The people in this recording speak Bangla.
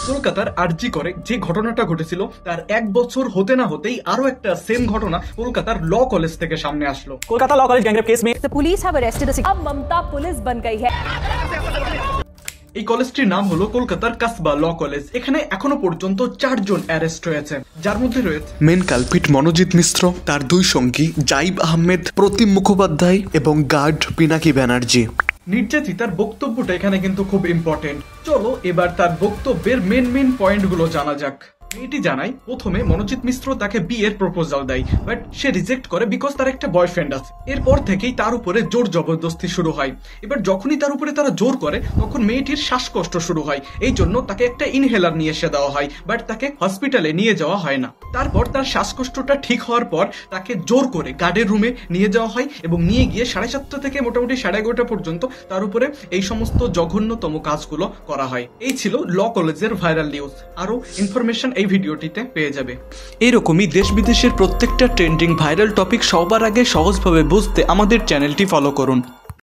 কলকাতার আরজি করে যে ঘটনাটা ঘটেছিল তার 1 বছর হতে না হতেই আরো একটা সেম ঘটনা কলকাতার ল কলেজ থেকে সামনে আসলো। Kolkata law college gangrape case में The police have arrested a अब ममता पुलिस बन गई है। এই কলেজটির নাম হলো কলকাতার কাসবা ল কলেজ। এখানে এখনো পর্যন্ত 4 জন অ্যারেস্ট হয়েছে, যার মধ্যে রয়েছে মেন কালপিট মনোজিৎ মিশ্র, তার 2 সঙ্গী জাইব আহমেদ, প্রতিম মুখোপাধ্যায় এবং গার্ড পিনাকি ব্যানার্জি। নির্যাতিতার বক্তব্যটা এখানে কিন্তু খুব ইম্পর্টেন্ট। চলো এবার তার বক্তব্যের মেন পয়েন্টগুলো জানা যাক। মেয়েটি জানায় প্রথমে মনোজিৎ মিশ্র তাকে বিয়ের প্রপোজাল দেয়, বাট সে রিজেক্ট করে বিকজ তার একটা বয়ফ্রেন্ড আছে। এরপর থেকেই তার উপরে জোর জবরদস্তি শুরু হয়। এবার যখনই তার উপরে তারা জোর করে তখন মেয়েটির শ্বাসকষ্ট শুরু হয়, এই জন্য তাকে একটা ইনহেলার নিয়ে এসে দেওয়া হয়, বাট তাকে হসপিটালে নিয়ে যাওয়া হয় না। তারপর তার শ্বাসকষ্টটা ঠিক হওয়ার পর তাকে জোর করে গার্ডের রুমে নিয়ে যাওয়া হয় এবং নিয়ে গিয়ে 7:30 থেকে মোটামুটি 11:30 পর্যন্ত তার উপরে এই সমস্ত জঘন্যতম কাজগুলো করা হয়। এই ছিল ল কলেজের ভাইরাল নিউজ। আরো ইনফরমেশন এই ভিডিওটিতে পেয়ে যাবে। এরকমই দেশ বিদেশের প্রত্যেকটা ট্রেন্ডিং ভাইরাল টপিক সবার আগে সহজভাবে বুঝতে আমাদের চ্যানেলটি ফলো করুন।